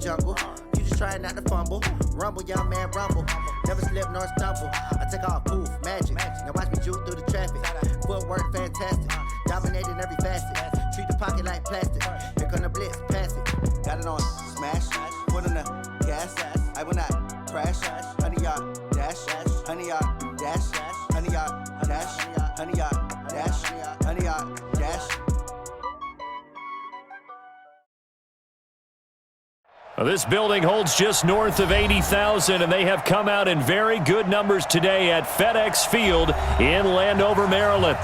jungle. You just trying not to fumble. Rumble, young man, rumble. Never slip nor stumble. I take off, poof, magic. Now watch me jewel through the traffic. Footwork, fantastic. Dominating every facet. Treat the pocket like plastic. Here come the blitz, pass it. Got it on, smash. Put on the gas. I will not crash. 100-yard dash. 100-yard dash. 100-yard dash. 100-yard dash. 100-yard dash. This building holds just north of 80,000, and they have come out in very good numbers today at FedEx Field in Landover, Maryland.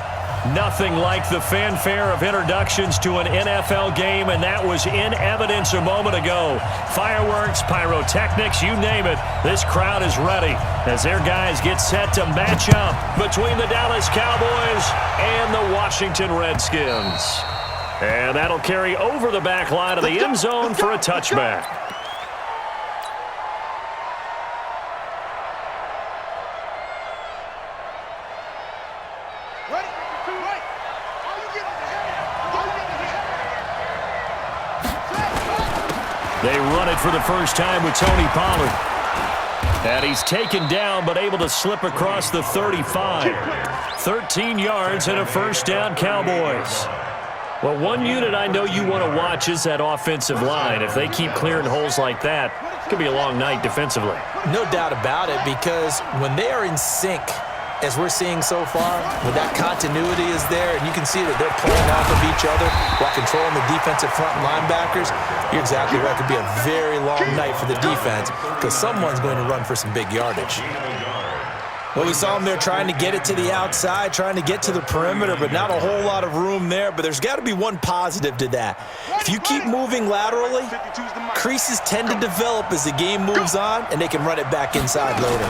Nothing like the fanfare of introductions to an NFL game, and that was in evidence a moment ago. Fireworks, pyrotechnics, you name it. This crowd is ready as their guys get set to match up between the Dallas Cowboys and the Washington Redskins. And that'll carry over the back line of the end zone for a touchback. They run it for the first time with Tony Pollard. And he's taken down but able to slip across the 35. 13 yards and a first down, Cowboys. Well, one unit I know you want to watch is that offensive line. If they keep clearing holes like that, it could be a long night defensively. No doubt about it, because when they are in sync, as we're seeing so far, when that continuity is there and you can see that they're playing off of each other while controlling the defensive front linebackers, you're exactly right. It could be a very long night for the defense because someone's going to run for some big yardage. Well, we saw them there trying to get it to the outside, trying to get to the perimeter, but not a whole lot of room there. But there's got to be one positive to that. If you keep moving laterally, creases tend to develop as the game moves on, and they can run it back inside later.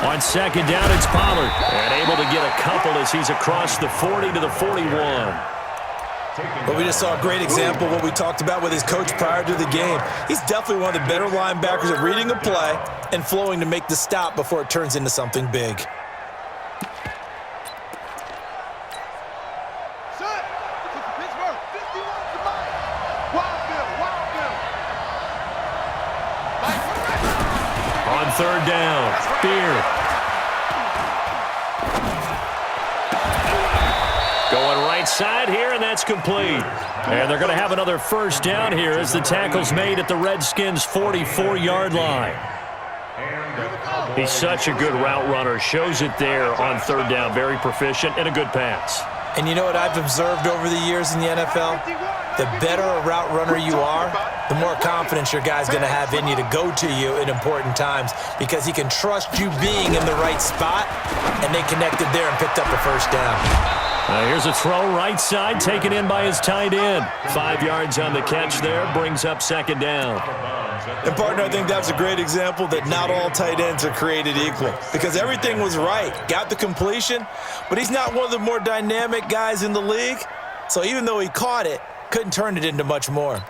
On second down, it's Pollard, and able to get a couple as he's across the 40 to the 41. But we just saw a great example of what we talked about with his coach prior to the game. He's definitely one of the better linebackers at reading a play and flowing to make the stop before it turns into something big. On third down, Beard. Going right side here, and that's complete. And they're going to have another first down here as the tackle's made at the Redskins' 44-yard line. He's such a good route runner. Shows it there on third down. Very proficient and a good pass. And you know what I've observed over the years in the NFL? The better a route runner you are, the more confidence your guy's going to have in you to go to you in important times because he can trust you being in the right spot, and they connected there and picked up the first down. Here's a throw right side, taken in by his tight end. 5 yards on the catch there, brings up second down. And, partner, I think that's a great example that not all tight ends are created equal because everything was right. Got the completion, but he's not one of the more dynamic guys in the league. So even though he caught it, couldn't turn it into much more.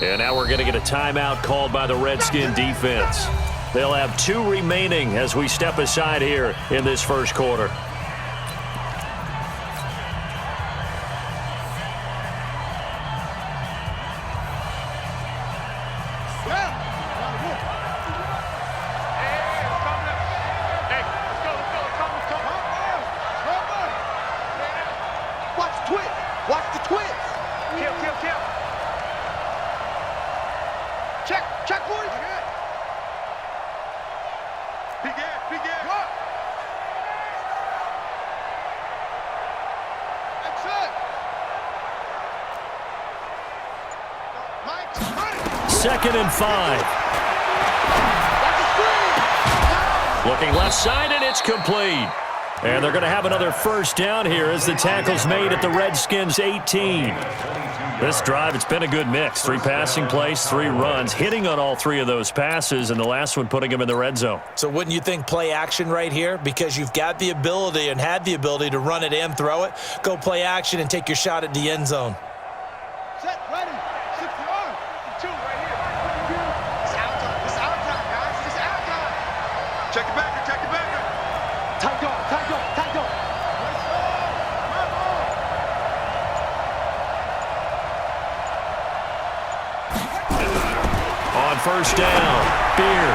And now we're going to get a timeout called by the Redskin defense. They'll have 2 remaining as we step aside here in this first quarter. Second and 5. Looking left side, and it's complete. And they're going to have another first down here as the tackle's made at the Redskins' 18. This drive, it's been a good mix. 3 passing plays, 3 runs, hitting on all 3 of those passes, and the last one putting them in the red zone. So wouldn't you think play action right here? Because you've got the ability and had the ability to run it and throw it. Go play action and take your shot at the end zone. Set, ready, 60 yards. Check it back, check it back. Tight dog, tight dog, tight dog. On first down, Beer.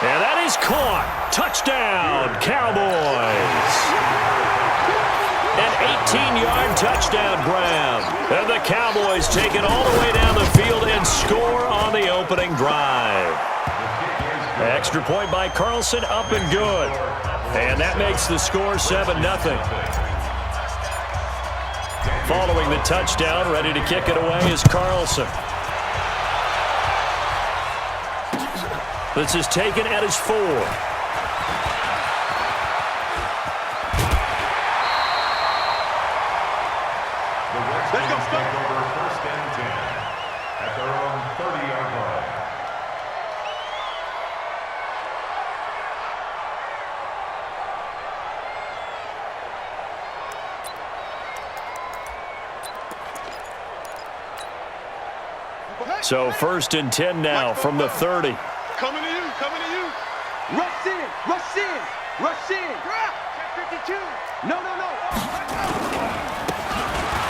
And that is caught. Touchdown, Cowboys. An 18-yard touchdown grab. And the Cowboys take it all the way down the field and score on the opening drive. Extra point by Carlson, up and good. And that makes the score 7-0. Following the touchdown, ready to kick it away is Carlson. This is taken at his 4. Let's go, take over first and 10 at their own 30-yard line. So first and 10 now from the 30. Coming to you, coming to you. Rush in, rush in, rush in. Check 52. No, no, no.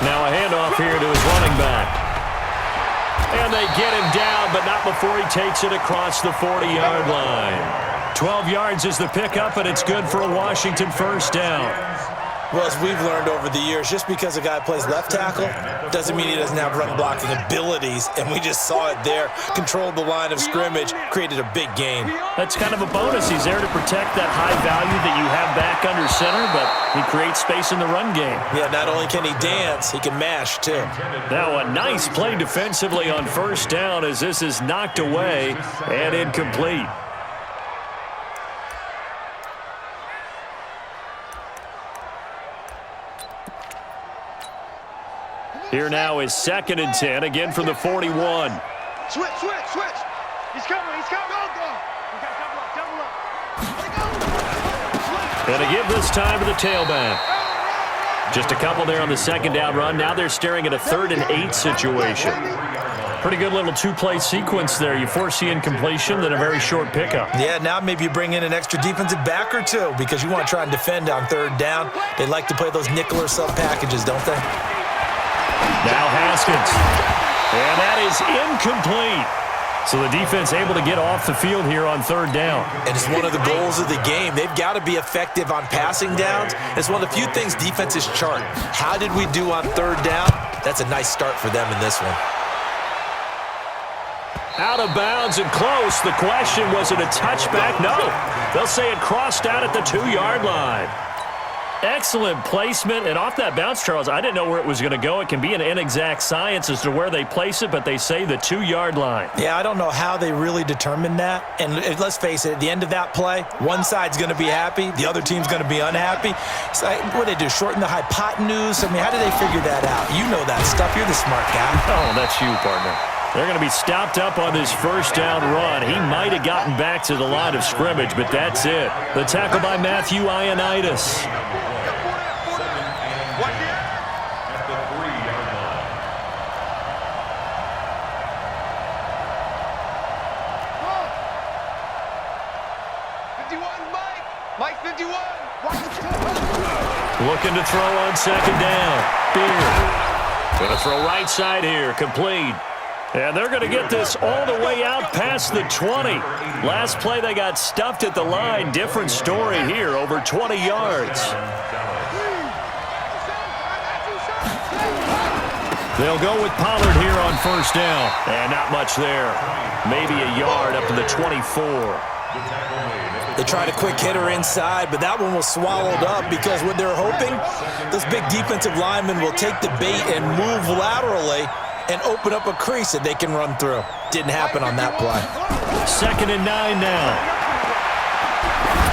Now a handoff here to his running back. And they get him down, but not before he takes it across the 40-yard line. 12 yards is the pickup, and it's good for a Washington first down. Well, as we've learned over the years, just because a guy plays left tackle doesn't mean he doesn't have run blocking abilities, and we just saw it there. Controlled the line of scrimmage, created a big gain. That's kind of a bonus. He's there to protect that high value that you have back under center, but he creates space in the run game. Yeah, not only can he dance, he can mash, too. Now a nice play defensively on first down as this is knocked away and incomplete. Here now is second and 10, again from the 41. Switch, switch, switch. He's coming, he's coming. Go, go. We got double up. And a give this time to the tailback. Just a couple there on the second down run. Now they're staring at a 3rd and 8 situation. Pretty good little two-play sequence there. You foresee incompletion, then a very short pickup. Yeah, now maybe you bring in an extra defensive back or two because you want to try and defend on 3rd down. They like to play those nickel or sub packages, don't they? Now Haskins. And that is incomplete. So the defense able to get off the field here on 3rd down. And it's one of the goals of the game. They've got to be effective on passing downs. It's one of the few things defenses chart. How did we do on 3rd down? That's a nice start for them in this one. Out of bounds and close. The question, was it a touchback? No. They'll say it crossed out at the 2-yard line. Excellent placement, and off that bounce, Charles, I didn't know where it was going to go. It can be an inexact science as to where they place it, but they say the 2-yard line. Yeah, I don't know how they really determined that. And let's face it, at the end of that play, one side's going to be happy, the other team's going to be unhappy. So what do they do, shorten the hypotenuse? I mean, how do they figure that out? You know that stuff. You're the smart guy. Oh, that's you, partner. They're going to be stopped up on this first down run. He might have gotten back to the line of scrimmage, but that's it. The tackle by Matthew Ioannidis. Looking to throw on second down. Beer. Going to throw right side here. Complete. And they're going to get this all the way out past the 20. Last play they got stuffed at the line. Different story here. Over 20 yards. They'll go with Pollard here on first down. And not much there. Maybe a yard up to the 24. They tried a quick hitter inside, but that one was swallowed up because what they're hoping, those big defensive linemen will take the bait and move laterally and open up a crease that they can run through. Didn't happen on that play. 2nd and 9 now.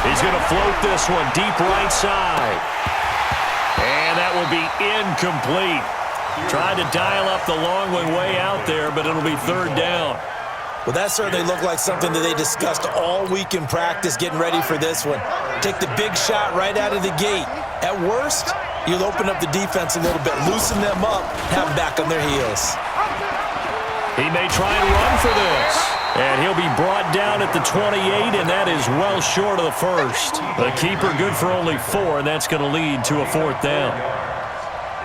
He's going to float this one deep right side. And that will be incomplete. Tried to dial up the long one way out there, but it'll be 3rd down. Well, that certainly looked like something that they discussed all week in practice getting ready for this one. Take the big shot right out of the gate. At worst, you'll open up the defense a little bit, loosen them up, have them back on their heels. He may try and run for this. And he'll be brought down at the 28, and that is well short of the first. The keeper good for only 4, and that's going to lead to a 4th down.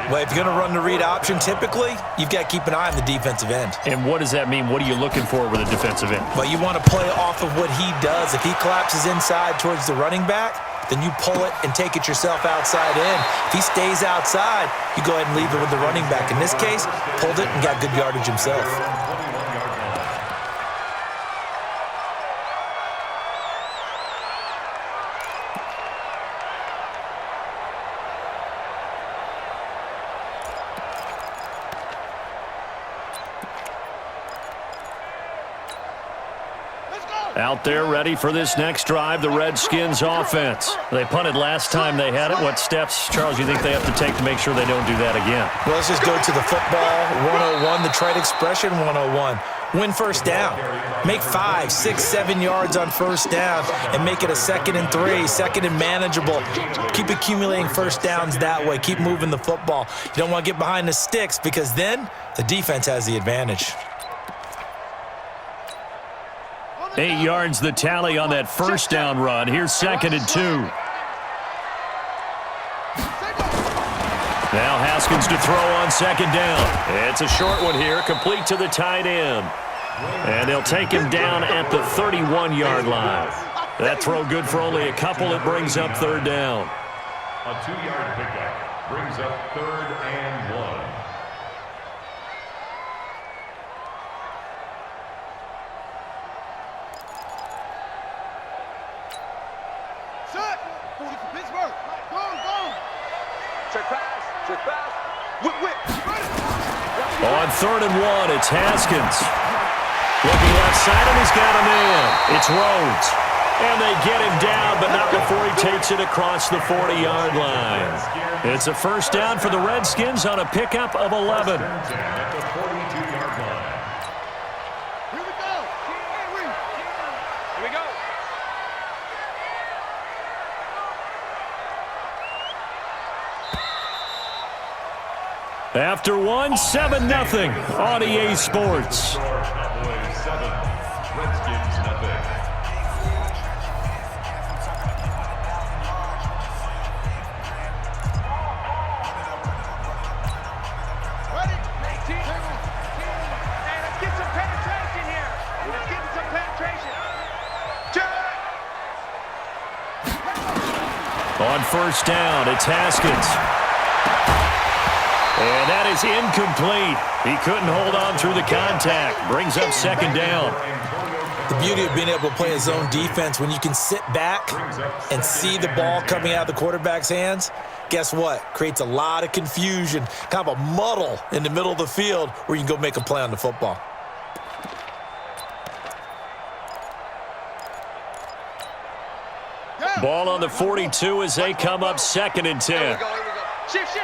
Well, if you're going to run the read option, typically, you've got to keep an eye on the defensive end. And what does that mean? What are you looking for with a defensive end? Well, you want to play off of what he does. If he collapses inside towards the running back, then you pull it and take it yourself outside in. If he stays outside, you go ahead and leave it with the running back. In this case, pulled it and got good yardage himself. Out there ready for this next drive, the Redskins offense. They punted last time they had it. What steps, Charles, you think they have to take to make sure they don't do that again? Well, let's just go to the football 101, the trade expression 101. Win first down. Make 5, 6, 7 yards on first down and make it a 2nd and 3, 2nd and manageable. Keep accumulating first downs that way. Keep moving the football. You don't want to get behind the sticks because then the defense has the advantage. 8 yards the tally on that first down run. Here's 2nd and 2. Now Haskins to throw on 2nd down. It's a short one here, complete to the tight end. And they'll take him down at the 31-yard line. That throw good for only a couple. It brings up 3rd down. A 2-yard pickup brings up 3rd and 1. On 3rd and 1, it's Haskins. Looking left side, and he's got a man. It's Rhodes. And they get him down, but not before he takes it across the 40-yard line. It's a first down for the Redskins on a pickup of 11. At the 42-yard line. Here we go. Here we go. After one, 7-0 on EA Sports. Cowboys 7, Redskins nothing. Ready? Hey, let's get some penetration here. Let's get some penetration. On first down, it's Haskins. And that is incomplete. He couldn't hold on through the contact. Brings up 2nd down. The beauty of being able to play a zone defense, when you can sit back and see the ball coming out of the quarterback's hands, guess what? Creates a lot of confusion, kind of a muddle in the middle of the field where you can go make a play on the football. Ball on the 42 as they come up 2nd and 10. Here we go. Shift.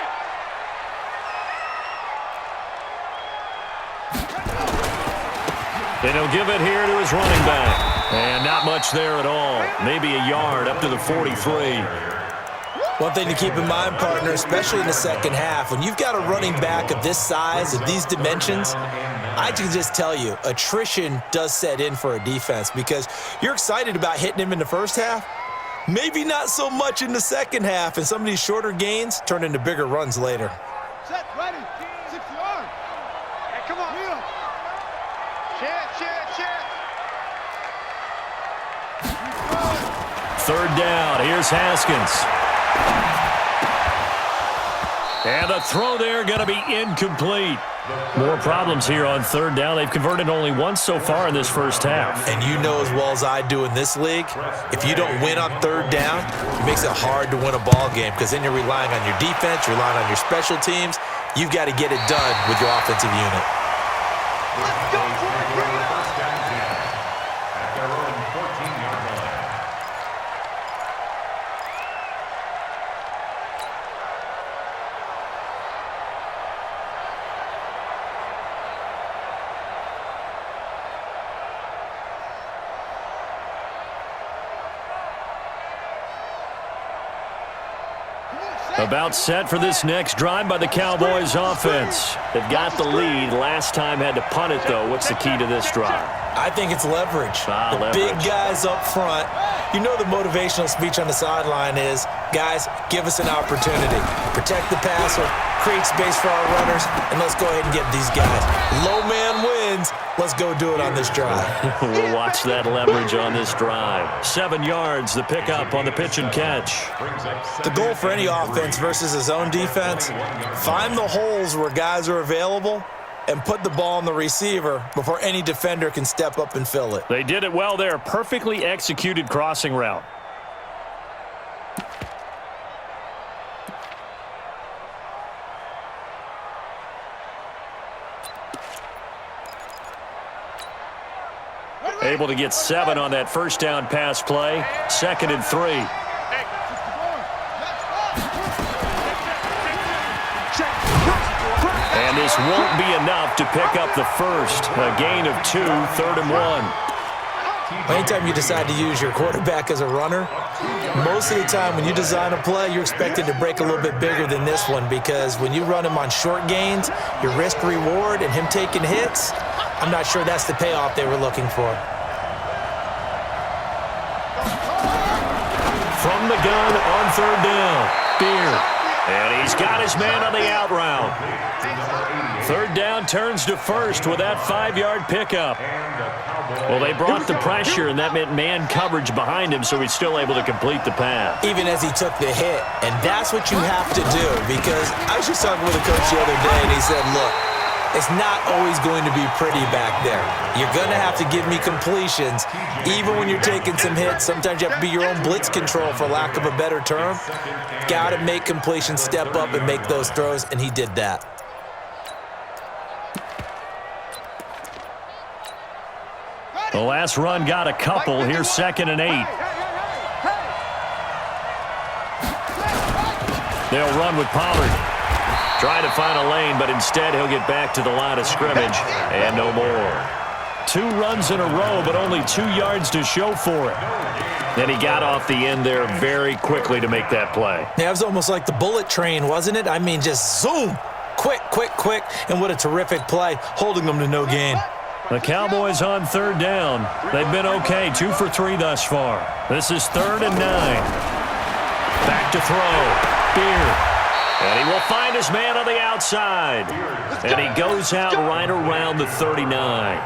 And he'll give it here to his running back. And not much there at all. Maybe a yard up to the 43. One thing to keep in mind, partner, especially in the second half, when you've got a running back of this size, of these dimensions, I can just tell you, attrition does set in for a defense because you're excited about hitting him in the first half. Maybe not so much in the second half, and some of these shorter gains turn into bigger runs later. Set, ready. 6 yards. Hey, come on. Kneel. Check. 3rd down. Here's Haskins. And the throw there going to be incomplete. More problems here on 3rd down. They've converted only once so far in this first half. And you know as well as I do in this league, if you don't win on 3rd down, it makes it hard to win a ball game because then you're relying on your defense, you're relying on your special teams. You've got to get it done with your offensive unit. Let's go for it. Bring it up. First down 10 at their own 14-yard line. Come on, About set for this next drive by the Cowboys offense. They've got the lead. Last time had to punt it, though. What's the key to this drive? I think it's leverage. The big guys up front. You know the motivational speech on the sideline is, guys, give us an opportunity. Protect the passer, create space for our runners, and let's go ahead and get these guys. Low man wins. Let's go do it on this drive. We'll watch that leverage on this drive. 7 yards, the pickup on the pitch and catch. The goal for any offense versus a zone defense, find the holes where guys are available and put the ball on the receiver before any defender can step up and fill it. They did it well there. Perfectly executed crossing route. Able to get 7 on that first down pass play. 2nd and 3. And this won't be enough to pick up the first. A gain of 2, 3rd and 1. Anytime you decide to use your quarterback as a runner, most of the time when you design a play, you're expected to break a little bit bigger than this one, because when you run him on short gains, your risk-reward and him taking hits, I'm not sure that's the payoff they were looking for. From the gun on 3rd down, Beard. And he's got his man on the out route. 3rd down turns to 1st with that 5-yard pickup. Well, they brought the pressure, and that meant man coverage behind him, so he's still able to complete the pass. Even as he took the hit. And that's what you have to do, because I was just talking with a coach the other day, and he said, look, it's not always going to be pretty back there. You're going to have to give me completions. Even when you're taking some hits, sometimes you have to be your own blitz control, for lack of a better term. Got to make completions, step up, and make those throws, and he did that. The last run got a couple. Here's 2nd and 8. They'll run with Pollard. Trying to find a lane, but instead he'll get back to the line of scrimmage, and no more. 2 runs in a row, but only 2 yards to show for it. Then he got off the end there very quickly to make that play. Yeah, it was almost like the bullet train, wasn't it? I mean, just zoom. Quick, quick, quick. And what a terrific play, holding them to no gain. The Cowboys on 3rd down. They've been okay, 2 for 3 thus far. This is 3rd and 9. Back to throw. Beard. And he will find his man on the outside. And he goes out right around the 39.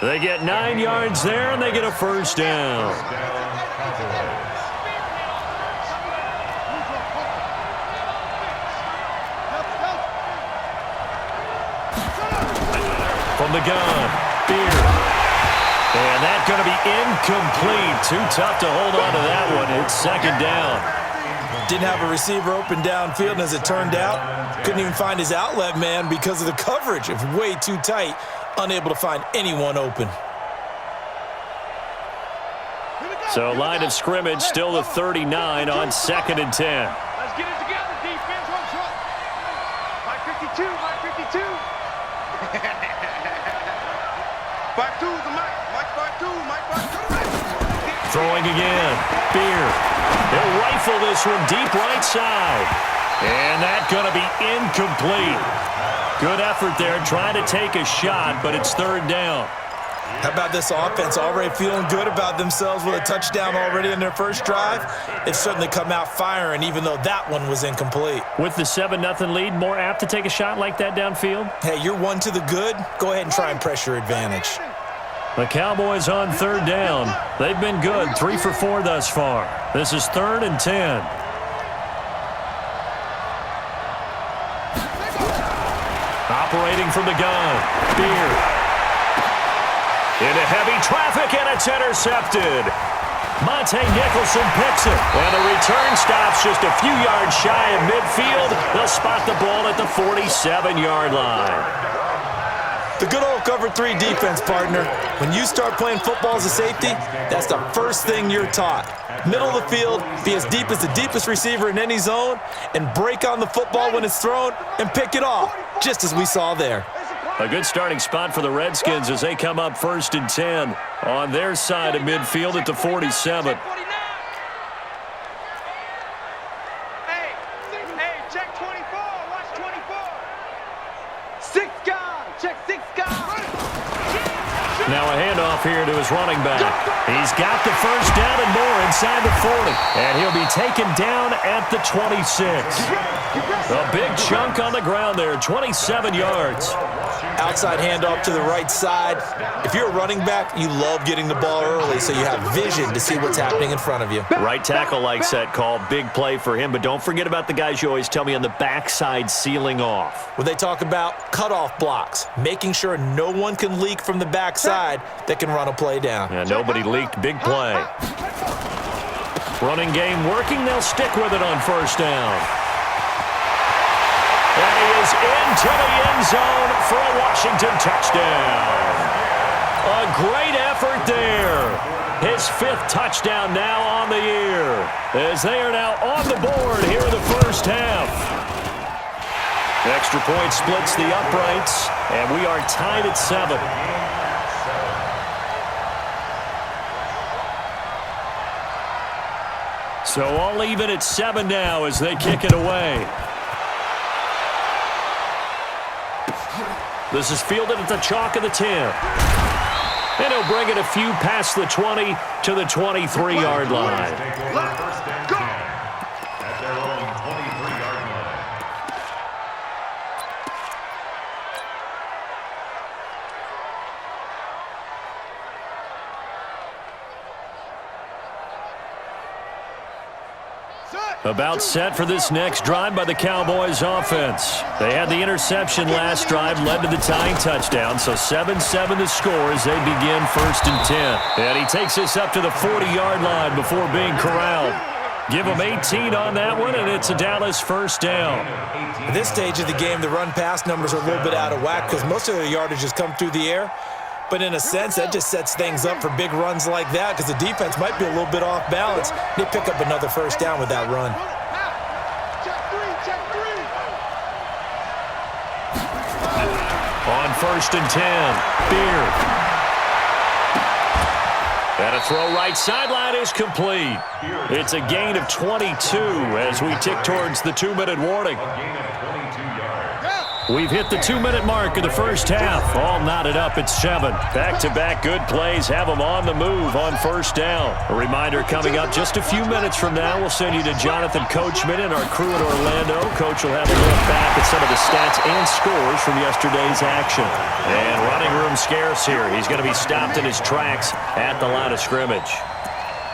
They get 9 yards there, and they get a 1st down. From the gun, Beard. And that's going to be incomplete. Too tough to hold on to that one. It's 2nd down. Didn't have a receiver open downfield, and as it turned out, couldn't even find his outlet man because of the coverage. It was way too tight, unable to find anyone open. So line of scrimmage still the 39 on 2nd and 10. Let's get it together, defense. What's up? Mike 52, Mike 52. Back to the Mike. Mike back to, Mike back to the Mike. Throwing again. Beard. They'll rifle this one deep right side. And that's going to be incomplete. Good effort there, trying to take a shot, but it's 3rd down. How about this offense already feeling good about themselves with a touchdown already in their first drive? They've certainly come out firing, even though that one was incomplete. With the 7-0 lead, more apt to take a shot like that downfield? Hey, you're one to the good. Go ahead and try and press your advantage. The Cowboys on 3rd down. They've been good, 3 for 4 thus far. This is 3rd and 10. Operating from the gun, Beard. Into heavy traffic, and it's intercepted. Monte Nicholson picks it, and the return stops just a few yards shy of midfield. They'll spot the ball at the 47-yard line. The good old cover 3 defense, partner. When you start playing football as a safety, that's the first thing you're taught. Middle of the field, be as deep as the deepest receiver in any zone, and break on the football when it's thrown and pick it off, just as we saw there. A good starting spot for the Redskins as they come up 1st and 10 on their side of midfield at the 47. Hey, Now a handoff here to his running back. He's got the first down and more inside the 40. And he'll be taken down at the 26. A big chunk on the ground there, 27 yards. Outside handoff to the right side. If you're a running back, you love getting the ball early so you have vision to see what's happening in front of you. Right tackle likes that call. Big play for him. But don't forget about the guys you always tell me on the backside sealing off. When they talk about cutoff blocks, making sure no one can leak from the backside that can run a play down. Yeah, nobody leaked. Big play. Running game working. They'll stick with it on first down. And he is into the end zone for a Washington touchdown. A great effort there. His 5th touchdown now on the year, as they are now on the board here in the first half. Extra point splits the uprights, and we are tied at 7. So all even at 7 now as they kick it away. This is fielded at the chalk of the 10. And he'll bring it a few past the 20 to the 23-yard line. First and 10 at their own 23-yard line. About set for this next drive by the Cowboys offense. They had the interception last drive, led to the tying touchdown, so 7-7 the score as they begin first and 10. And he takes this up to the 40-yard line before being corralled. Give him 18 on that one, and it's a Dallas first down. At this stage of the game, the run-pass numbers are a little bit out of whack because most of their yardage has come through the air. But in a sense, that just sets things up for big runs like that because the defense might be a little bit off balance. They pick up another first down with that run. On first and 10, Beard. And a throw right sideline is complete. It's a gain of 22 as we tick towards the 2-minute warning. We've hit the 2-minute mark of the first half. All knotted up at 7. Back-to-back good plays have them on the move on first down. A reminder coming up just a few minutes from now. We'll send you to Jonathan Coachman and our crew in Orlando. Coach will have a look back at some of the stats and scores from yesterday's action. And running room scarce here. He's going to be stopped in his tracks at the line of scrimmage.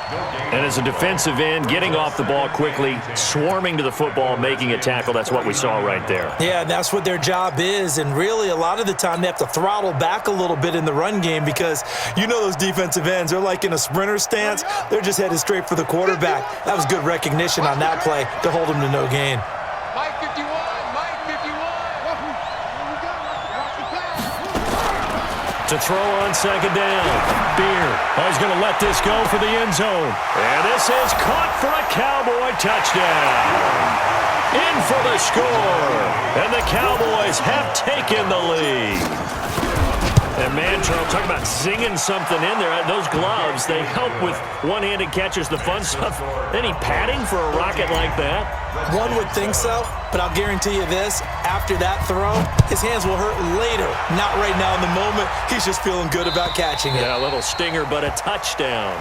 And as a defensive end, getting off the ball quickly, swarming to the football, making a tackle, that's what we saw right there. Yeah, and that's what their job is. And really, a lot of the time, they have to throttle back a little bit in the run game because you know those defensive ends, they're like in a sprinter stance. They're just headed straight for the quarterback. That was good recognition on that play to hold him to no gain. Mike 51, Mike 51. To throw on second down. Beard is going to let this go for the end zone. And this is caught for a Cowboy touchdown. In for the score. And the Cowboys have taken the lead. And man, Charles, talk about zinging something in there. Those gloves, they help with one-handed catches, the fun stuff. Any padding for a rocket like that? One would think so, but I'll guarantee you this. After that throw, his hands will hurt later. Not right now in the moment. He's just feeling good about catching it. Yeah, a little stinger, but a touchdown.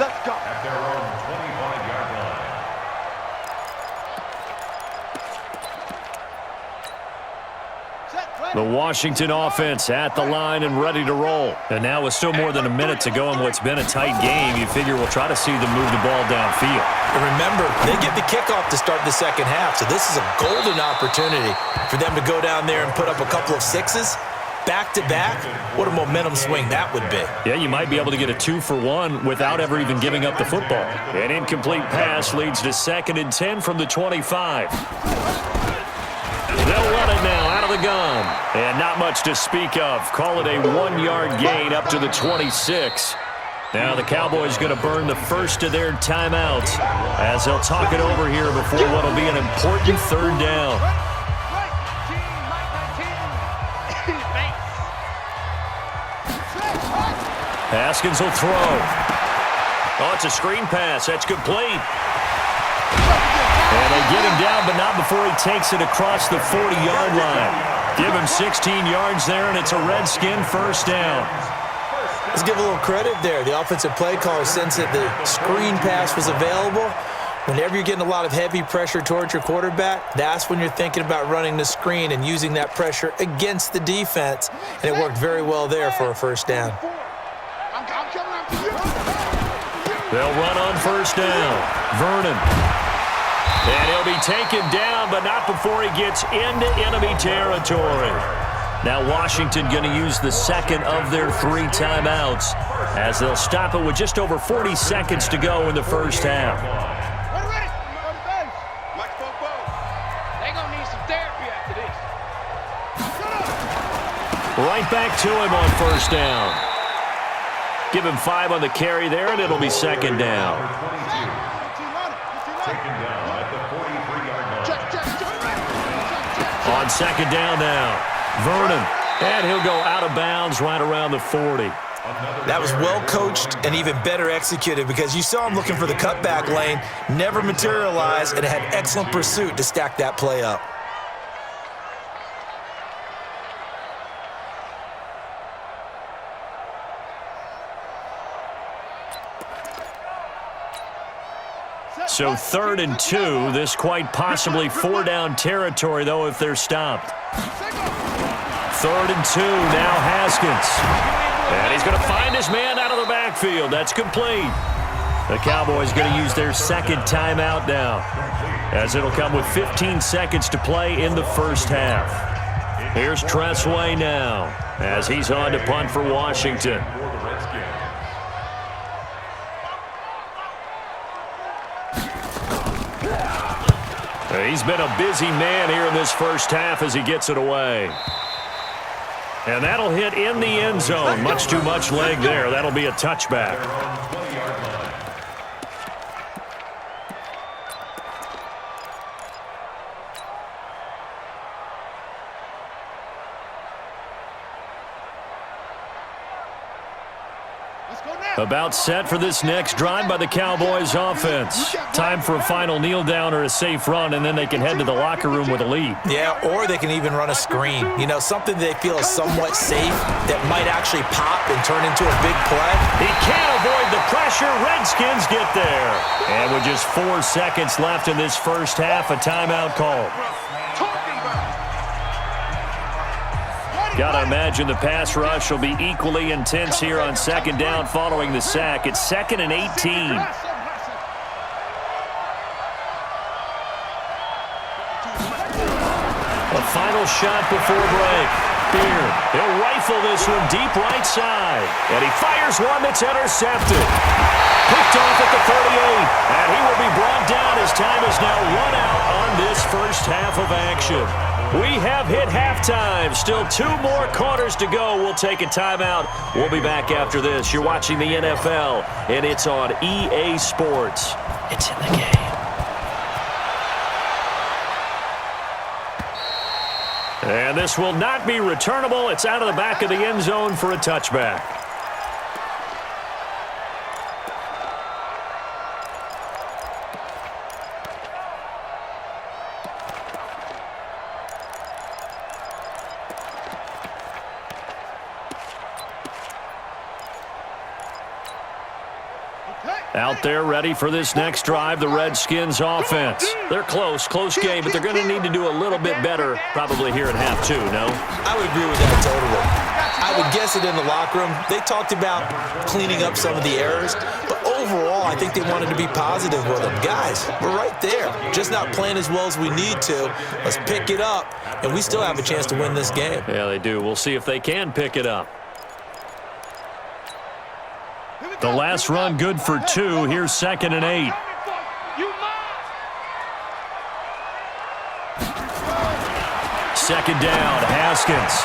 Let's go. At their own 25-yard line. The Washington offense at the line and ready to roll. And now with still more than a minute to go in what's been a tight game, you figure we'll try to see them move the ball downfield. And remember, they get the kickoff to start the second half, so this is a golden opportunity for them to go down there and put up a couple of sixes. Back-to-back, what a momentum swing that would be. Yeah, you might be able to get a 2-for-1 without ever even giving up the football. An incomplete pass leads to 2nd and 10 from the 25. They'll run it now out of the gun. And not much to speak of. Call it a 1-yard gain up to the 26. Now the Cowboys going to burn the first of their timeouts as they'll talk it over here before what will be an important third down. Haskins will throw. Oh, it's a screen pass. That's complete. And they get him down, but not before he takes it across the 40-yard line. Give him 16 yards there, and it's a Redskin first down. Let's give a little credit there. The offensive play caller sensed that the screen pass was available. Whenever you're getting a lot of heavy pressure towards your quarterback, that's when you're thinking about running the screen and using that pressure against the defense. And it worked very well there for a first down. They'll run on first down. Vernon. And he'll be taken down, but not before he gets into enemy territory. Now Washington going to use the second of their 3 timeouts as they'll stop it with just over 40 seconds to go in the first half. Right back to him on first down. Give him 5 on the carry there, and it'll be second down. Taken down at the 43-yard line. On second down now, Vernon. And he'll go out of bounds right around the 40. That was well coached and even better executed because you saw him looking for the cutback lane, never materialized, and had excellent pursuit to stack that play up. So 3rd and 2, this quite possibly 4-down territory, though, if they're stopped. 3rd and 2, now Haskins. And he's going to find his man out of the backfield. That's complete. The Cowboys going to use their second timeout now, as it'll come with 15 seconds to play in the first half. Here's Tressway now, as he's on to punt for Washington. He's been a busy man here in this first half as he gets it away. And that'll hit in the end zone. Much too much leg there. That'll be a touchback. About set for this next drive by the Cowboys offense. Time for a final kneel down or a safe run, and then they can head to the locker room with a lead. Yeah, or they can even run a screen. You know, something they feel is somewhat safe that might actually pop and turn into a big play. He can't avoid the pressure. Redskins get there. And with just 4 seconds left in this first half, a timeout call. Got to imagine the pass rush will be equally intense here on second down following the sack. It's 2nd and 18. A final shot before break. Beard, he'll rifle this one deep right side. And he fires one that's intercepted. Picked off at the 38. And he will be brought down as time is now run out on this first half of action. We have hit halftime. Still 2 more quarters to go. We'll take a timeout. We'll be back after this. You're watching the NFL, and it's on EA Sports. It's in the game. And this will not be returnable. It's out of the back of the end zone for a touchback. Out there ready for this next drive, the Redskins offense. They're close game, but they're going to need to do a little bit better probably here at half 2, no? I would agree with that totally. I would guess it in the locker room. They talked about cleaning up some of the errors, but overall I think they wanted to be positive with them. Guys, we're right there. Just not playing as well as we need to. Let's pick it up, and we still have a chance to win this game. Yeah, they do. We'll see if they can pick it up. The last run good for 2. Here's 2nd and 8. Second down, Haskins.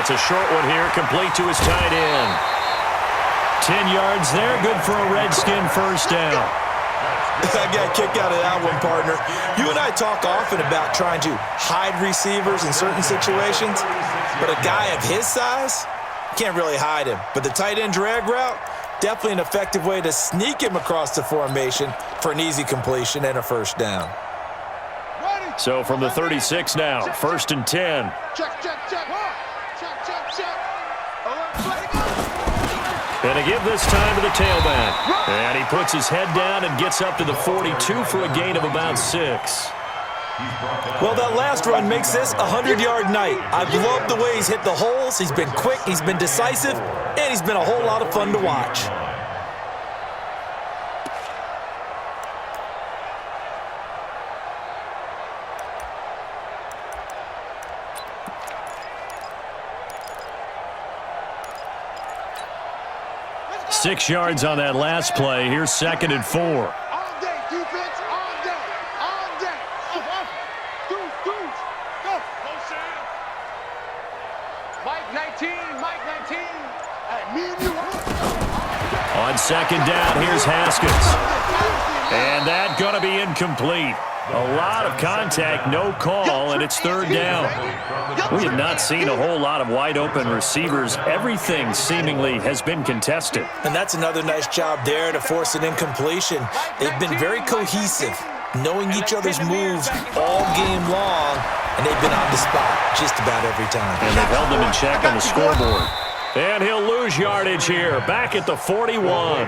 It's a short one here, complete to his tight end. 10 yards there, good for a Redskin first down. I got a kick out of that one, partner. You and I talk often about trying to hide receivers in certain situations, but a guy of his size, can't really hide him. But the tight end drag route, definitely an effective way to sneak him across the formation for an easy completion and a first down. So from the 36 now, 1st and 10. Check, check, check. Check, check, check. And to give this time to the tailback. And he puts his head down and gets up to the 42 for a gain of about 6. Well, that last run makes this a 100-yard night. I've loved the way he's hit the holes. He's been quick, he's been decisive, and he's been a whole lot of fun to watch. Six yards on that last play. Here's 2nd and 4. All day, defense, all day, all day. Dudes, go. Mike 19, Mike 19. Hey, me and you. On 2nd down, here's Haskins. And that going to be incomplete. A lot of contact, no call, and it's 3rd down. We have not seen a whole lot of wide-open receivers. Everything seemingly has been contested. And that's another nice job there to force an incompletion. They've been very cohesive, knowing each other's moves all game long, and they've been on the spot just about every time. And they've held them in check on the scoreboard. And he'll lose yardage here, back at the 41.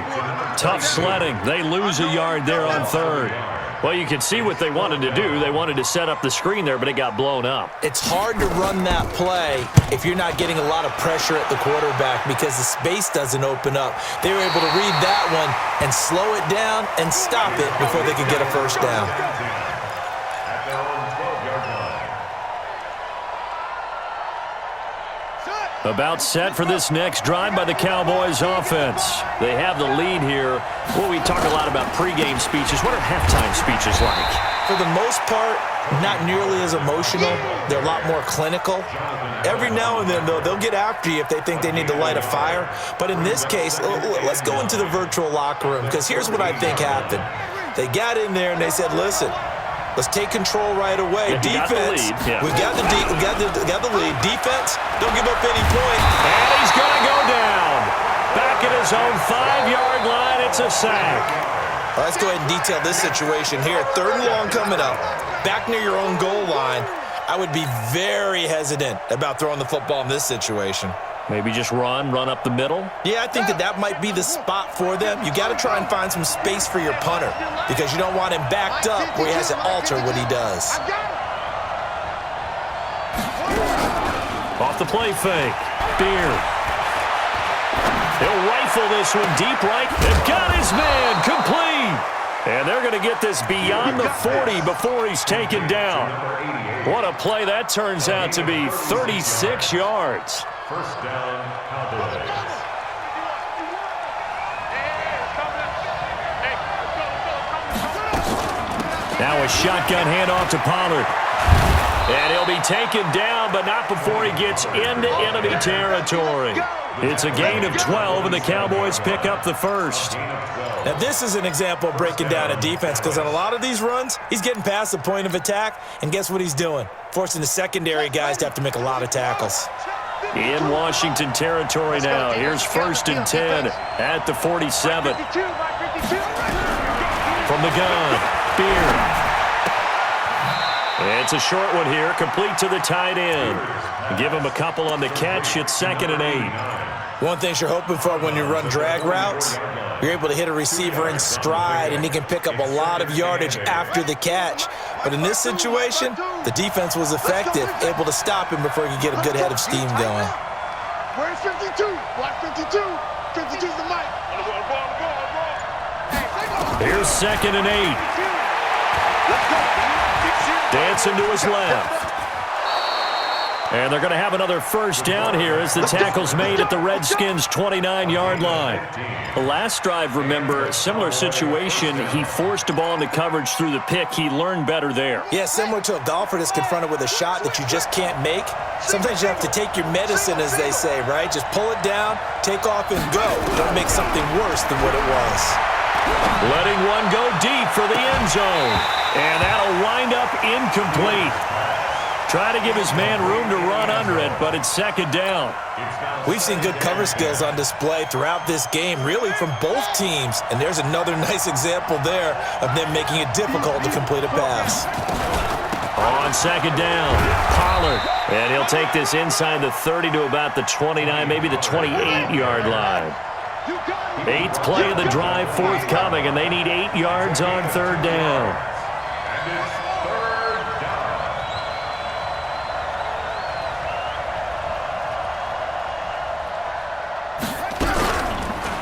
Tough sledding. They lose a yard there on 3rd. Well, you can see what they wanted to do. They wanted to set up the screen there, but it got blown up. It's hard to run that play if you're not getting a lot of pressure at the quarterback because the space doesn't open up. They were able to read that one and slow it down and stop it before they could get a first down. At their own 12-yard line. About set for this next drive by the Cowboys offense. They have the lead here. Well, we talk a lot about pregame speeches. What are halftime speeches like? For the most part, not nearly as emotional. They're a lot more clinical. Every now and then, though, they'll get after you if they think they need to light a fire. But in this case, let's go into the virtual locker room because here's what I think happened. They got in there and they said, listen, let's take control right away. Defense, we got the lead. Defense, don't give up any point. And he's going to go down. Back at his own 5-yard line, it's a sack. Well, let's go ahead and detail this situation here. 3rd and long coming up. Back near your own goal line. I would be very hesitant about throwing the football in this situation. Maybe just run up the middle? Yeah, I think that might be the spot for them. You got to try and find some space for your punter because you don't want him backed up where he has to alter what he does. Off the play fake. Beard. He'll rifle this one deep right. And got his man complete. And they're going to get this beyond the 40 before he's taken down. What a play that turns out to be. 36 yards. First down, Cowboys. Now a shotgun handoff to Pollard. And he'll be taken down, but not before he gets into enemy territory. It's a gain of 12, and the Cowboys pick up the first. Now, this is an example of breaking down a defense because on a lot of these runs, he's getting past the point of attack, and guess what he's doing? Forcing the secondary guys to have to make a lot of tackles. In Washington territory now. Here's 1st and 10 at the 47. From the gun, Beard. It's a short one here, complete to the tight end. Give him a couple on the catch. It's 2nd and 8. One thing you're hoping for when you run drag routes, you're able to hit a receiver in stride, and he can pick up a lot of yardage after the catch. But in this situation, the defense was effective, able to stop him before he could get a good head of steam going. Where's 52? Block 52. 52's the mic. Here's 2nd and 8. Dancing to his left. And they're going to have another first down here as the tackle's made at the Redskins' 29-yard line. The last drive, remember, similar situation. He forced a ball into coverage through the pick. He learned better there. Yeah, similar to a golfer that's confronted with a shot that you just can't make. Sometimes you have to take your medicine, as they say, right? Just pull it down, take off, and go. Don't make something worse than what it was. Letting one go deep for the end zone. And that'll wind up incomplete. Try to give his man room to run under it, but it's 2nd down. We've seen good cover skills on display throughout this game, really from both teams. And there's another nice example there of them making it difficult to complete a pass. On second down, Pollard. And he'll take this inside the 30 to about the 29, maybe the 28-yard line. 8th play of the drive forthcoming, and they need 8 yards on third down. And it's third down.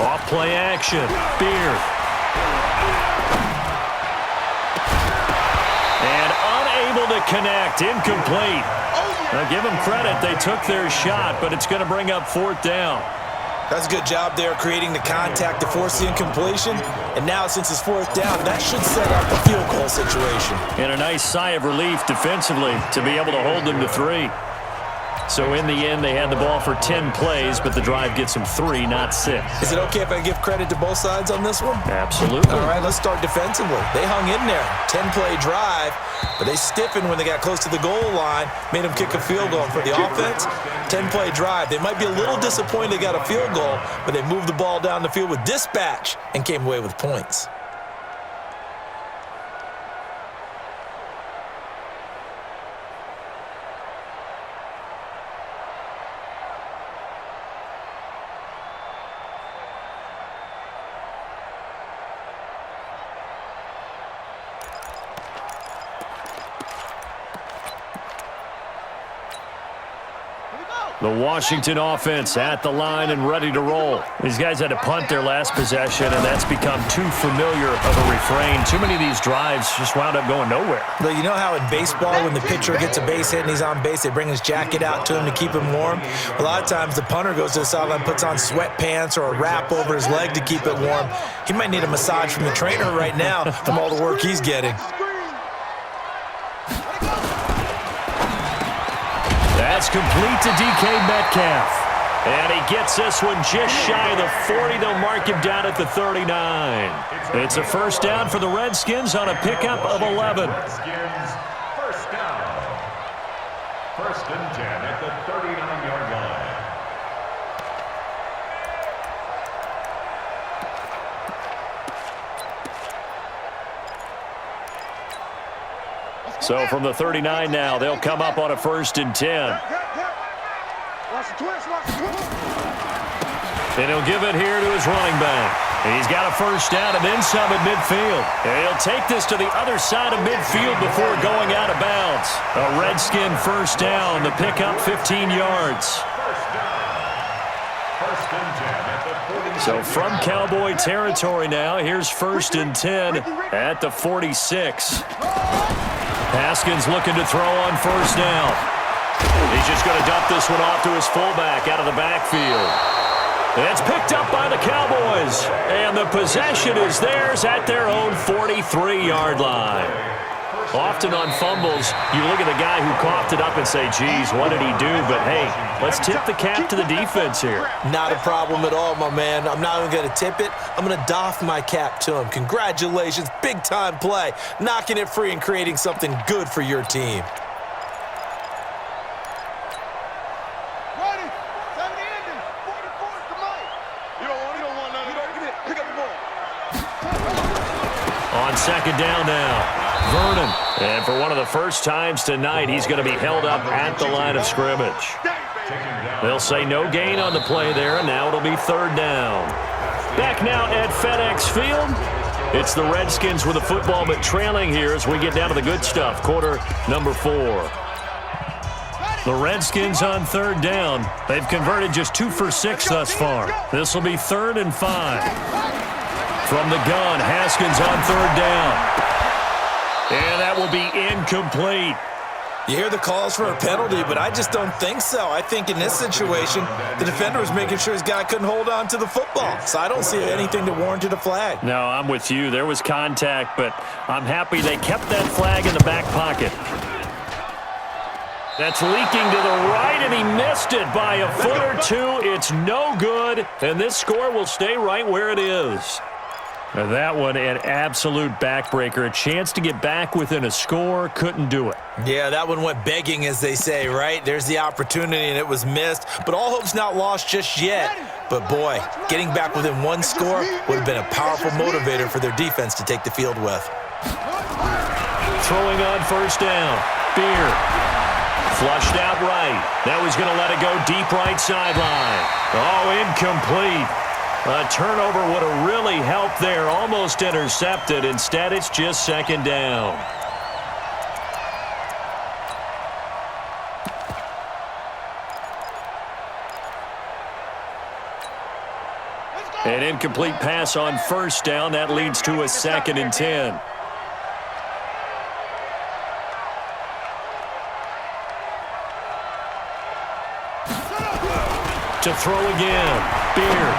Off play action. Beard. And unable to connect. Incomplete. Now give them credit. They took their shot, but it's going to bring up 4th down. That's a good job there creating the contact to force the incompletion. And now since it's 4th down, that should set up a field goal situation. And a nice sigh of relief defensively to be able to hold them to 3. So in the end, they had the ball for 10 plays, but the drive gets them 3, not 6. Is it okay if I give credit to both sides on this one? Absolutely. All right, let's start defensively. They hung in there. 10-play drive, but they stiffened when they got close to the goal line, made them kick a field goal. And for the offense, 10-play drive. They might be a little disappointed they got a field goal, but they moved the ball down the field with dispatch and came away with points. The Washington offense at the line and ready to roll. These guys had to punt their last possession, and that's become too familiar of a refrain. Too many of these drives just wound up going nowhere. But you know how in baseball, when the pitcher gets a base hit and he's on base, they bring his jacket out to him to keep him warm? A lot of times the punter goes to the sideline, puts on sweatpants or a wrap over his leg to keep it warm. He might need a massage from the trainer right now from all the work he's getting. That's complete to DK Metcalf. And he gets this one just shy of the 40. They'll mark him down at the 39. It's a first down for the Redskins on a pickup of 11. Redskins, first down. 1st and 10 at the 39-yard line. So from the 39 now, they'll come up on a 1st and 10. And he'll give it here to his running back. He's got a first down and then some at midfield. And he'll take this to the other side of midfield before going out of bounds. A Redskin first down to pick up 15 yards. First and 10 at the 46. So from Cowboy territory now, here's 1st and 10 at the 46. Haskins looking to throw on first down. He's just going to dump this one off to his fullback out of the backfield. It's picked up by the Cowboys, and the possession is theirs at their own 43-yard line. Often on fumbles, you look at the guy who coughed it up and say, geez, what did he do? But, hey, let's tip the cap to the defense here. Not a problem at all, my man. I'm not even going to tip it. I'm going to doff my cap to him. Congratulations, big-time play. Knocking it free and creating something good for your team. On second down now, Vernon. And for one of the first times tonight, he's going to be held up at the line of scrimmage. They'll say no gain on the play there, and now it'll be 3rd down. Back now at FedEx Field. It's the Redskins with the football, but trailing here as we get down to the good stuff. Quarter number 4. The Redskins on 3rd down. They've converted just 2 for 6 thus far. This will be 3rd and 5. From the gun, Haskins on 3rd down. And that will be incomplete. You hear the calls for a penalty, but I just don't think so. I think in this situation, the defender was making sure his guy couldn't hold on to the football. So I don't see anything that warranted a flag. No, I'm with you. There was contact, but I'm happy they kept that flag in the back pocket. That's leaking to the right, and he missed it by a foot or 2. It's no good, and this score will stay right where it is. Now that one, an absolute backbreaker. A chance to get back within a score, couldn't do it. Yeah, that one went begging, as they say, right? There's the opportunity, and it was missed. But all hope's not lost just yet. But, boy, getting back within 1 score would have been a powerful motivator for their defense to take the field with. Throwing on first down. Spear. Flushed out right. Now he's going to let it go deep right sideline. Oh, incomplete. A turnover would have really helped there. Almost intercepted. Instead, it's just second down. An incomplete pass on first down. That leads to a 2nd and 10. To throw again. Beard.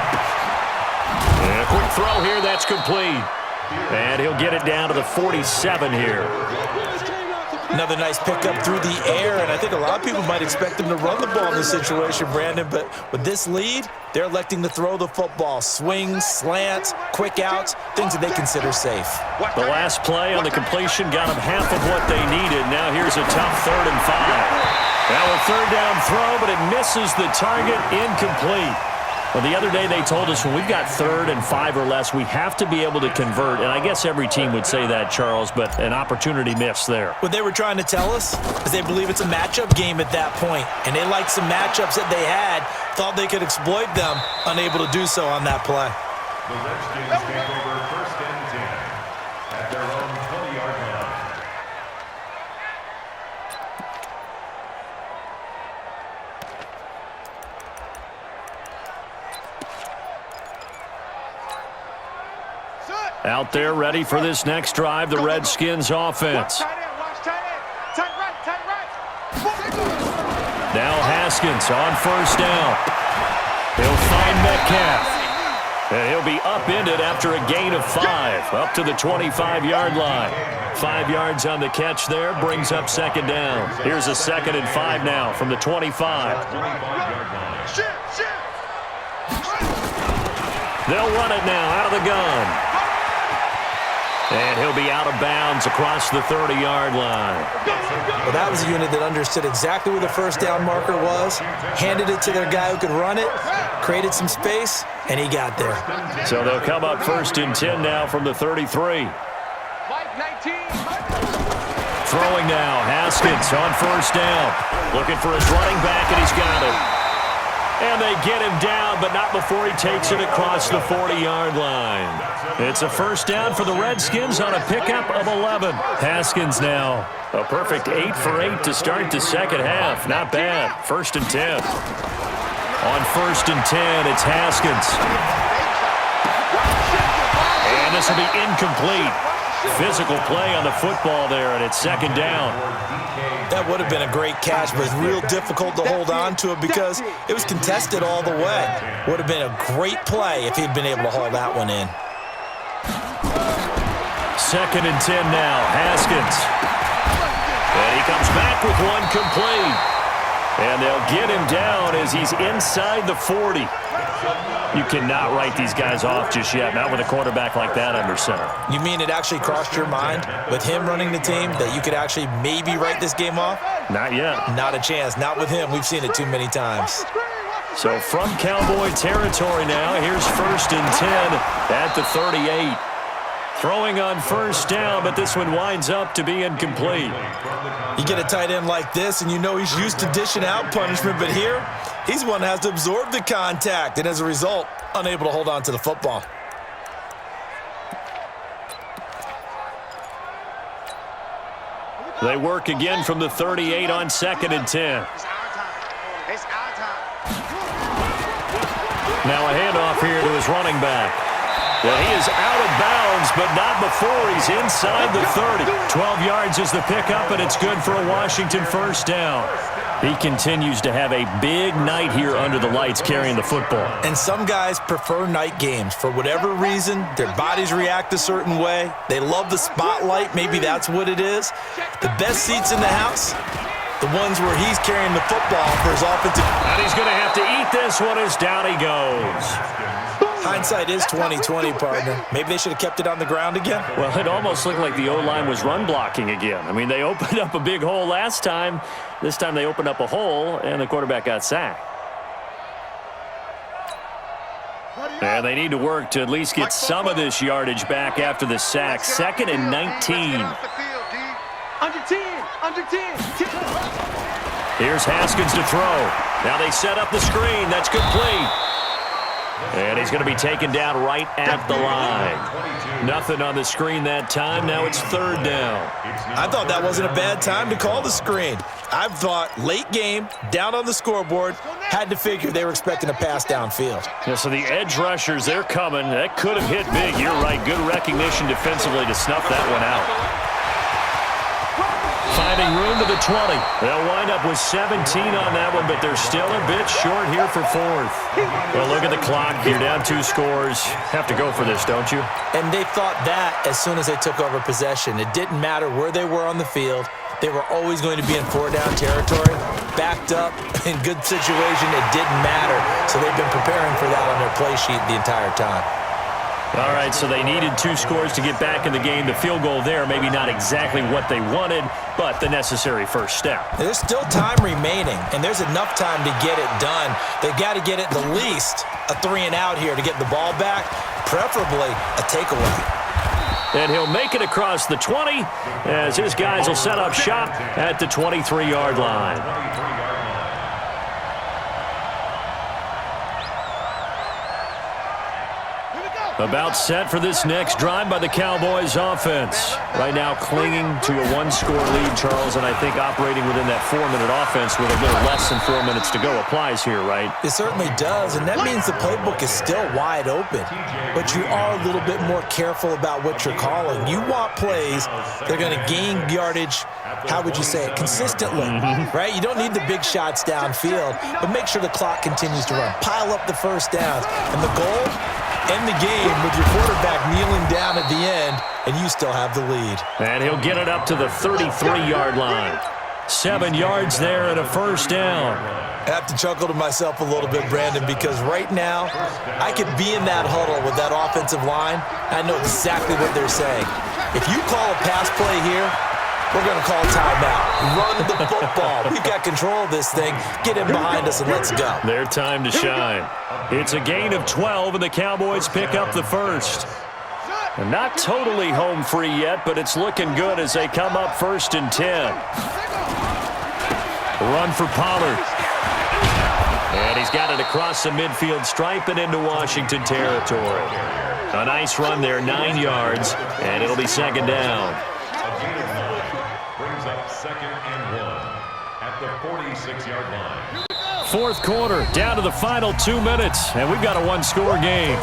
And a quick throw here. That's complete. And he'll get it down to the 47 here. Another nice pickup through the air, and I think a lot of people might expect him to run the ball in this situation, Brandon, but with this lead, they're electing to throw the football. Swings, slants, quick outs, things that they consider safe. The last play on the completion got them half of what they needed. Now here's a tough 3rd and 5. Now a 3rd down throw, but it misses the target. Incomplete. Well, the other day they told us when we've got 3rd and 5 or less, we have to be able to convert. And I guess every team would say that, Charles, but an opportunity missed there. What they were trying to tell us is they believe it's a matchup game at that point. And they liked some matchups that they had, thought they could exploit them, unable to do so on that play. The Redskins take over 1st and 10 at their own 20-yard line. Out there ready for this next drive, the Redskins offense. Now Haskins on first down. He'll find Metcalf. And he'll be upended after a gain of 5, up to the 25-yard line. 5 yards on the catch there, brings up 2nd down. Here's a 2nd and 5 now from the 25. They'll run it now out of the gun. And he'll be out of bounds across the 30-yard line. Well, that was a unit that understood exactly where the first down marker was, handed it to their guy who could run it, created some space, and he got there. So they'll come up 1st and 10 now from the 33. Throwing now, Haskins on first down. Looking for his running back, and he's got it. And they get him down, but not before he takes it across the 40-yard line. It's a first down for the Redskins on a pickup of 11. Haskins now, a perfect 8 for 8 to start the second half. Not bad. 1st and 10. On 1st and 10, it's Haskins. And this will be incomplete. Physical play on the football there, and it's 2nd down. That would have been a great catch, but it's real difficult to hold on to it because it was contested all the way. Would have been a great play if he'd been able to haul that one in. 2nd and 10 now, Haskins. And he comes back with one complete. And they'll get him down as he's inside the 40. You cannot write these guys off just yet, not with a quarterback like that under center. You mean it actually crossed your mind with him running the team that you could actually maybe write this game off? Not yet. Not a chance. Not with him. We've seen it too many times. So from Cowboy territory now, here's 1st and 10 at the 38. Throwing on first down, but this one winds up to be incomplete. You get a tight end like this, and you know he's used to dishing out punishment, but here, he's one that has to absorb the contact, and as a result, unable to hold on to the football. They work again from the 38 on 2nd and 10. Now a handoff here to his running back. Well, he is out of bounds, but not before he's inside the 30. 12 yards is the pickup, and it's good for a Washington first down. He continues to have a big night here under the lights carrying the football. And some guys prefer night games. For whatever reason, their bodies react a certain way. They love the spotlight. Maybe that's what it is. The best seats in the house, the ones where he's carrying the football for his offensive. And he's going to have to eat this one as down he goes. Hindsight is 20/20, partner. Maybe they should have kept it on the ground again. Well, it almost looked like the O-line was run blocking again. I mean, they opened up a big hole last time. This time they opened up a hole, and the quarterback got sacked. And they need to work to at least get some of this yardage back after the sack. 2nd and 19. Under 10. Under 10. 10. Here's Haskins to throw. Now they set up the screen. That's complete. And he's going to be taken down right at the line. Nothing on the screen that time. Now it's third down. I thought that wasn't a bad time to call the screen. I thought late game, down on the scoreboard, had to figure they were expecting a pass downfield. Yeah, so the edge rushers, they're coming. That could have hit big. You're right. Good recognition defensively to snuff that one out. Finding room to the 20. They'll wind up with 17 on that one, but they're still a bit short here for fourth. Well, look at the clock. You're down 2 scores. Have to go for this, don't you? And they thought that as soon as they took over possession. It didn't matter where they were on the field. They were always going to be in 4-down territory. Backed up, in good situation, it didn't matter. So they've been preparing for that on their play sheet the entire time. All right, so they needed 2 scores to get back in the game. The field goal there, maybe not exactly what they wanted, but the necessary first step. There's still time remaining, and there's enough time to get it done. They've got to get it the least a 3-and-out here to get the ball back, preferably a takeaway. And he'll make it across the 20 as his guys will set up shop at the 23-yard line. About set for this next drive by the Cowboys offense. Right now clinging to a 1-score lead, Charles, and I think operating within that 4-minute offense with a little less than 4 minutes to go applies here, right? It certainly does, and that means the playbook is still wide open. But you are a little bit more careful about what you're calling. You want plays that are going to gain yardage, how would you say it, consistently, right? You don't need the big shots downfield, but make sure the clock continues to run. Pile up the first downs, and the goal, end the game with your quarterback kneeling down at the end, and you still have the lead. And he'll get it up to the 33-yard line. 7 yards there and a first down. I have to chuckle to myself a little bit, Brandon, because right now I could be in that huddle with that offensive line. I know exactly what they're saying. If you call a pass play here, we're going to call timeout. Run the football. We've got control of this thing. Get him behind us and let's go. Their time to shine. It's a gain of 12, and the Cowboys pick up the first. And not totally home free yet, but it's looking good as they come up 1st and 10. Run for Pollard. And he's got it across the midfield stripe and into Washington territory. A nice run there, 9 yards, and it'll be 2nd down. Brings up 2nd and 1 at the 46-yard line. 4th quarter, down to the final 2 minutes, and we've got a 1-score game.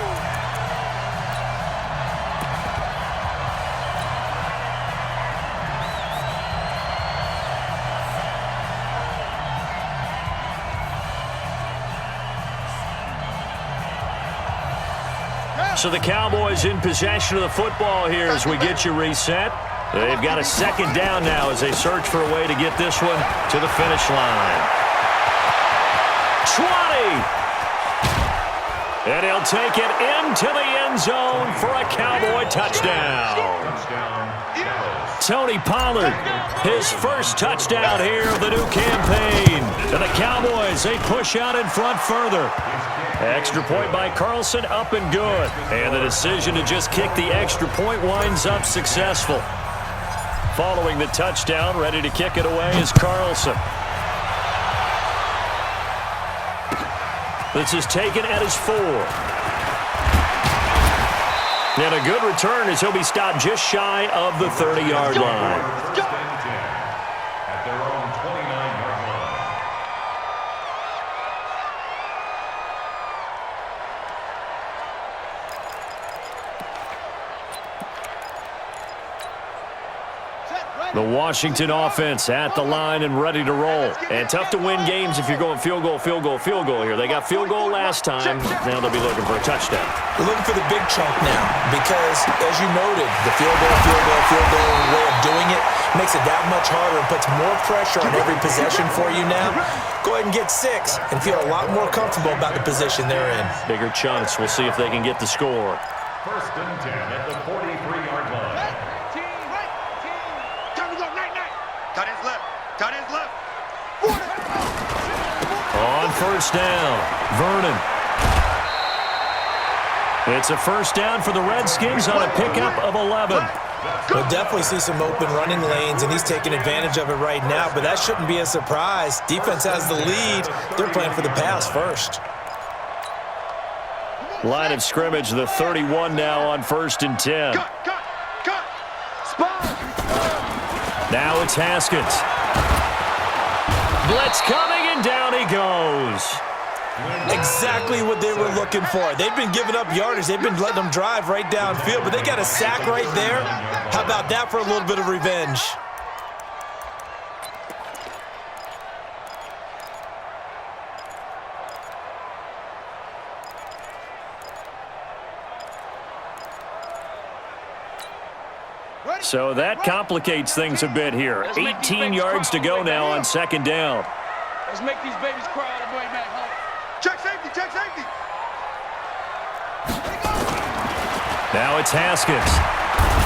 So the Cowboys in possession of the football here as we get you reset. They've got a 2nd down now as they search for a way to get this one to the finish line. 20! And he'll take it into the end zone for a Cowboy touchdown. Tony Pollard, his first touchdown here of the new campaign. And the Cowboys, they push out in front further. Extra point by Carlson, up and good. And the decision to just kick the extra point winds up successful. Following the touchdown, ready to kick it away is Carlson. This is taken at his 4. And a good return as he'll be stopped just shy of the 30-yard line. 1st and 10 at their own 29-yard line. The Washington offense at the line and ready to roll. And tough to win games if you're going field goal, field goal, field goal here. They got field goal last time. Now they'll be looking for a touchdown. We're looking for the big chunk now because, as you noted, the field goal way of doing it makes it that much harder and puts more pressure on every possession for you now. Go ahead and get 6 and feel a lot more comfortable about the position they're in. Bigger chunks. We'll see if they can get the score. 1st and 10 at the 43-yard line. Cut his left. Cut his left. On 1st down, Vernon. It's a 1st down for the Redskins on a pickup of 11. We'll definitely see some open running lanes, and he's taking advantage of it right now, but that shouldn't be a surprise. Defense has the lead. They're playing for the pass first. Line of scrimmage, the 31 now on 1st and 10. Now it's Haskins. Blitz coming, and down he goes. Exactly what they were looking for. They've been giving up yardage. They've been letting them drive right downfield, but they got a sack right there. How about that for a little bit of revenge? So that complicates things a bit here. 18 yards to go now on 2nd down. Let's make these babies cry all the way back home. Check safety, check safety. Now it's Haskins.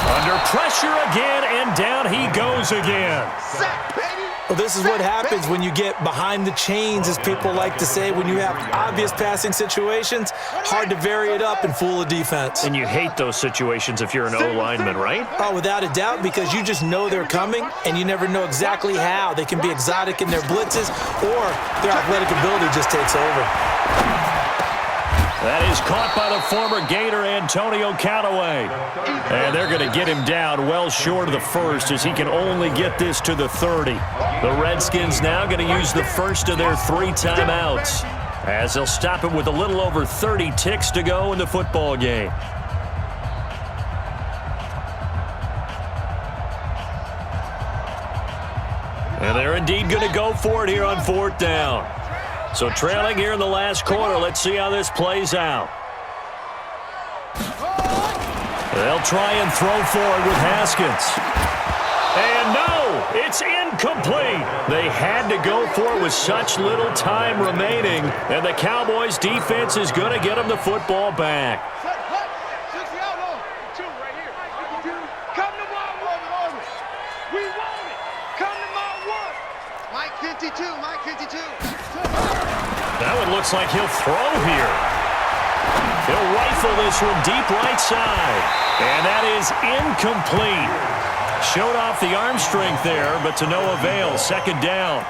Under pressure again, and down he goes again. Sack, baby. Well, this is what happens when you get behind the chains, as people like to say. When you have obvious passing situations, hard to vary it up and fool a defense. And you hate those situations if you're an O-lineman, right? Oh, without a doubt, because you just know they're coming, and you never know exactly how. They can be exotic in their blitzes, or their athletic ability just takes over. That is caught by the former Gator Antonio Callaway. And they're going to get him down well short of the first, as he can only get this to the 30. The Redskins now going to use the first of their 3 timeouts, as they'll stop it with a little over 30 ticks to go in the football game. And they're indeed going to go for it here on 4th down. So trailing here in the last quarter, let's see how this plays out. They'll try and throw forward with Haskins. And no, it's incomplete. They had to go for it with such little time remaining, and the Cowboys' defense is going to get them the football back. Come to my one. We want it. Come to my one. Mike 52, Mike 52. That one looks like he'll throw here. He'll rifle this one deep right side. And that is incomplete. Showed off the arm strength there, but to no avail. 2nd down.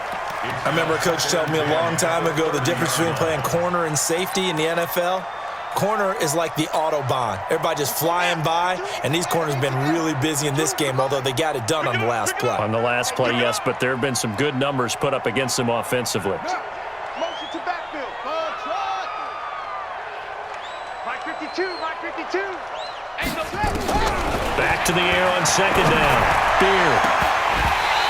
I remember a coach telling me a long time ago the difference between playing corner and safety in the NFL. Corner is like the Autobahn. Everybody just flying by, and these corners have been really busy in this game, although they got it done on the last play. On the last play, yes, but there have been some good numbers put up against them offensively. Motion to backfield. Mike 52, Mike 52. Back to the air on 2nd down. Beer.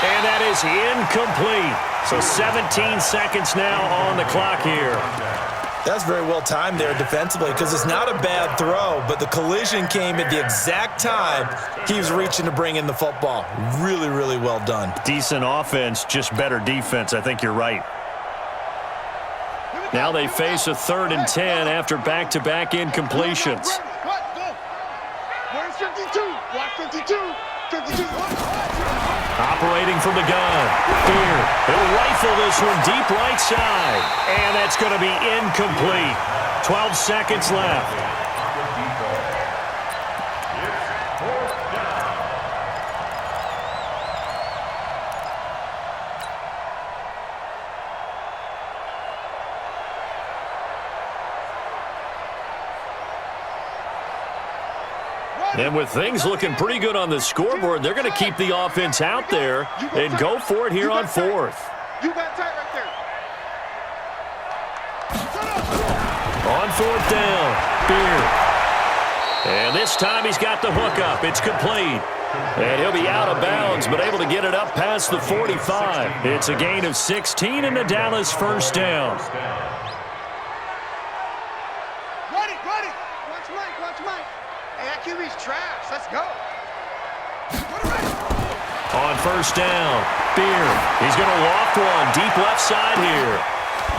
And that is incomplete. So 17 seconds now on the clock here. That's very well timed there defensively, because it's not a bad throw, but the collision came at the exact time he was reaching to bring in the football. Really, really well done. Decent offense, just better defense. I think you're right. Now they face a 3rd and 10 after back-to-back incompletions. Where's 52? Watch 52. 52. Operating from the gun. Beer. He'll rifle this one deep right side. And that's going to be incomplete. 12 seconds left. And with things looking pretty good on the scoreboard, they're going to keep the offense out there and go for it here on 4th. You got tight right there. On 4th down, Beer. And this time he's got the hook up. It's complete. And he'll be out of bounds, but able to get it up past the 45. It's a gain of 16 in the Dallas 1st down. Ready. Watch Mike. Hey, that QB's trash. Let's go. On 1st down, Beer. He's going to loft one deep left side here.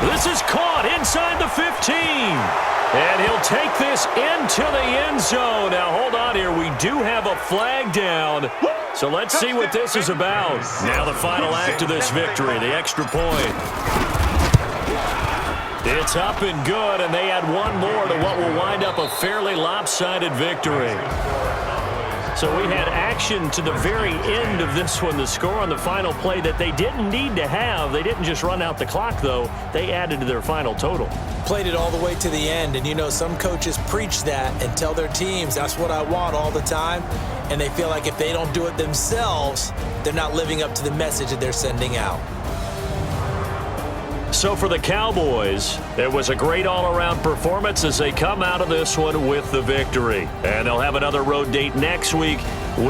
This is caught inside the 15. And he'll take this into the end zone. Now, hold on here. We do have a flag down. So let's see what this is about. Now the final act of this victory, the extra point. It's up and good, and they add one more to what will wind up a fairly lopsided victory. So we had action to the very end of this one. The score on the final play that they didn't need to have. They didn't just run out the clock, though. They added to their final total. Played it all the way to the end. And, you know, some coaches preach that and tell their teams, that's what I want all the time. And they feel like if they don't do it themselves, they're not living up to the message that they're sending out. So for the Cowboys, it was a great all-around performance as they come out of this one with the victory. And they'll have another road date next week with